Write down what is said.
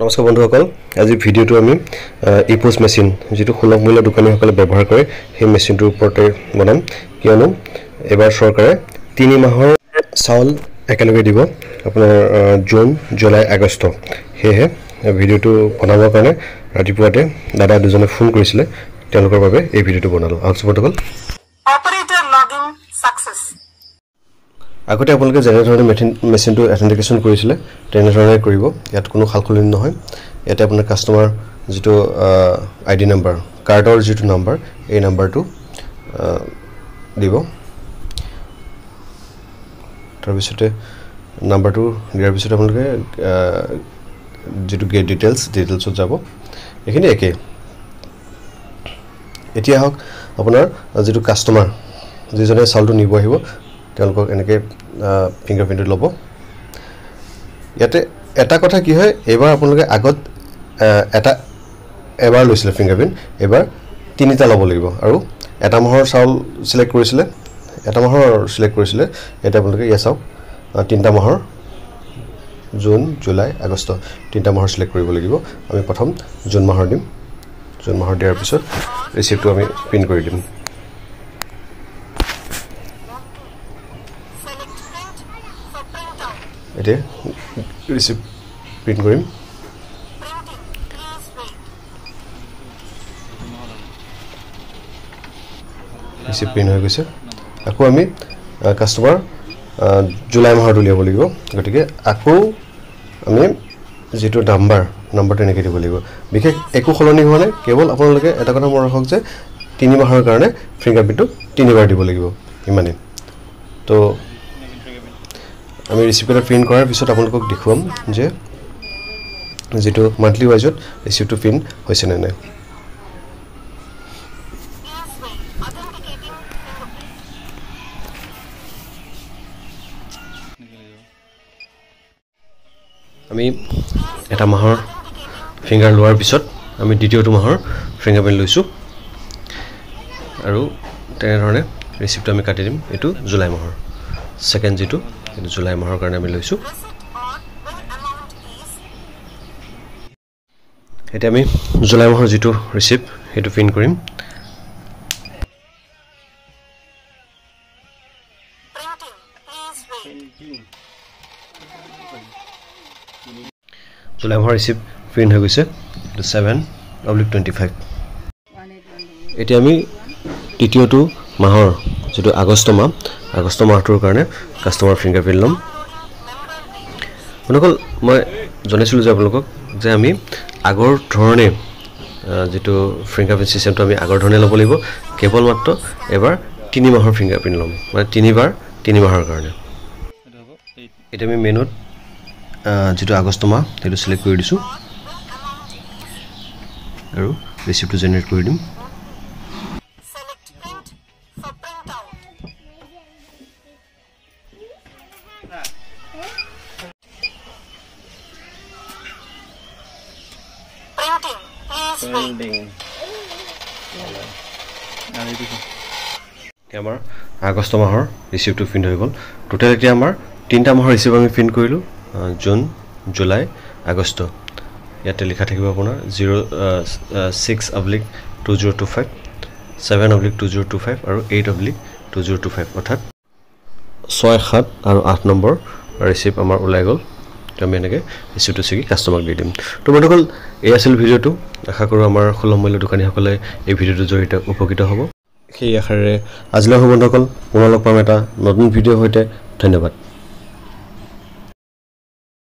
নমস্কাৰ বন্ধুসকল আজি ভিডিওটো আমি ইপোজ মেচিন যেটো সুলভ মূল্য দোকানীসকলে ব্যৱহাৰ কৰে সেই মেচিনটোৰ ওপৰতে বনাম কিয়নো এবাৰ চৰকাৰে 3 মাহৰ চাউল একেলগে দিব আপোনাৰ জুন জুলাই আগষ্ট হেহে ভিডিওটো বনাবৰ কাৰণে ৰাতিপুৱাতে দাদা দুজনে ফোন কৰিছিলে তেওঁলোকৰ বাবে এই ভিডিওটো বনালো আহক বন্ধুসকল অপাৰেটৰ লগইন সাকসেস আগতে আপোনালোকে যেনে ধৰণে মেচিনটো অথেন্টিকেশন কৰিছিলে তেনে ধৰণে কৰিব ইয়াত কোনো খালখলনি নহয় ইয়াতে আপোনাৰ কাস্টমাৰ যেটো আইডি নাম্বাৰ কাৰ্ডৰ যেটো নাম্বাৰ এই নাম্বাৰটো দিব তাৰ পিছতে নাম্বাৰটো দিয়াৰ পিছত আপোনালোকে যেটো গেট ডিটেইলছত যাব এখিনি একে এতিয়া হক আপোনাৰ যেটো কাস্টমাৰ যিজনে চাউলটো নিব আহিব তেওঁলোকক এনেকে ফিংগাৰপ্ৰিন্ট ল'ব ইয়াতে এটা কথা কি হয় এবাৰ আপোনালোকে আগত এবাৰ লৈছিলে ফিংগাৰপ্ৰিন্ট এবাৰ তিনিটা ল'ব লাগিব আৰু এটা মাহৰ চাউল সিলেক্ট কৰিছিলে এটা আপোনালোকে ইয়া চাওক তিনটা মাহৰ জুন জুলাই আগষ্ট তিনটা মাহৰ সিলেক্ট কৰিব লাগিব আমি প্ৰথম জুন মাহৰ দিম জুন মাহৰ দিয়াৰ পিছত ৰিসিপ্টটো আমি প্ৰিন্ট কৰি দিম এতে ৰিসিপ্ট প্ৰিন্ট কৰিম ৰিসিপ্ট প্ৰিন্ট হৈ গৈছে আকৌ আমি কাস্টমাৰ জুলাই মাহৰ উলিয়াব লাগিব গতিকে আকৌ আমি যেটো নাম্বাৰটো এনেকৈ দিব লাগিব বিশেষ একো খলনি হোৱা নাই কেৱল আপোনালোকে এটা কথা মনত ৰাখক যে 3 মাহৰ কাৰণে ফিংগাৰপ্ৰিন্টটো 3 বাৰ দিব লাগিব ইমানে তো আমি ৰিসিপ্টটো প্ৰিন্ট কৰাৰ পিছত আপোনালোকক দেখুৱাম যে যেটো মান্থলি ওয়াইজত ৰিসিপ্টটো প্ৰিন্ট হৈছে নে নাই আমি এটা মাহৰ ফিংগাৰ লোৱাৰ পিছত আমি দ্বিতীয়টো মাহৰ ফিংগাৰপ্ৰিন্ট লৈছো আৰু তেনে ধৰণে ৰিসিপ্টটো আমি কাটি দিম এটো জুলাই মাহৰ সেকেন্ড যেটো এটো জুলাই মাহৰ কাৰণে আমি লৈছো এটা আমি জুলাই মাহৰ যেটো ৰিসিপ্ট হেতু প্ৰিন্ট কৰিম জুলাই মাহৰ ৰিসিপ্ট প্ৰিন্ট হৈ গৈছে 7/25 এতিয়া আমি তৃতীয়টো মাহৰ যেটো আগষ্ট মাহটোৰ কাৰণে কাস্টমাৰ ফিংগাৰপ্ৰিন্ট লম বন্ধুসকল মই জনাইছিলো যে আপোনালোকক যে আমি আগৰ ধৰণে যেটো ফিংগাৰপ্ৰিন্ট সিস্টেমটো আমি আগৰ ধৰণে ল'ব লাগিব কেৱল মাত্ৰ এবাৰ 3 মাহৰ ফিংগাৰপ্ৰিন্ট লম মানে 3 মাহৰ কাৰণে এটা আমি মেনুত যেটো আগষ্ট মাহ তেটো সিলেক্ট কৰি দিছো আৰু ৰিসিপ্টটো জেনাৰেট কৰি দিম আমাৰ আগষ্ট মাহৰ ৰিসিপ্টটো প্ৰিন্ট হৈ গল টোটাল এতিয়া আমাৰ 3টা মাহৰ ৰিসিপ্ট আমি প্ৰিন্ট কৰিলো জুন জুলাই আগষ্ট ইয়াতে লিখা থাকিব আপোনাৰ 06/2025 7/2025 আৰু 8/2025 অৰ্থাৎ 6 7 আৰু 8 নম্বৰ ৰিসিপ্ট আমাৰ ওলাই গল আমি এনেকৈ ৰিসিপ্টটো সিকি কাস্টমাৰক দি দিম তো বন্ধুসকল এই আছিল ভিডিওটো আশা কৰো আমাৰ সুলভ মূল্য দোকানীসকলে এই ভিডিওটো জৰিয়তে উপকৃত হ'ব সেই আশাৰে আজিলৈ বন্ধুসকল পুনৰ লগ পাম এটা নতুন ভিডিও হৈতে ধন্যবাদ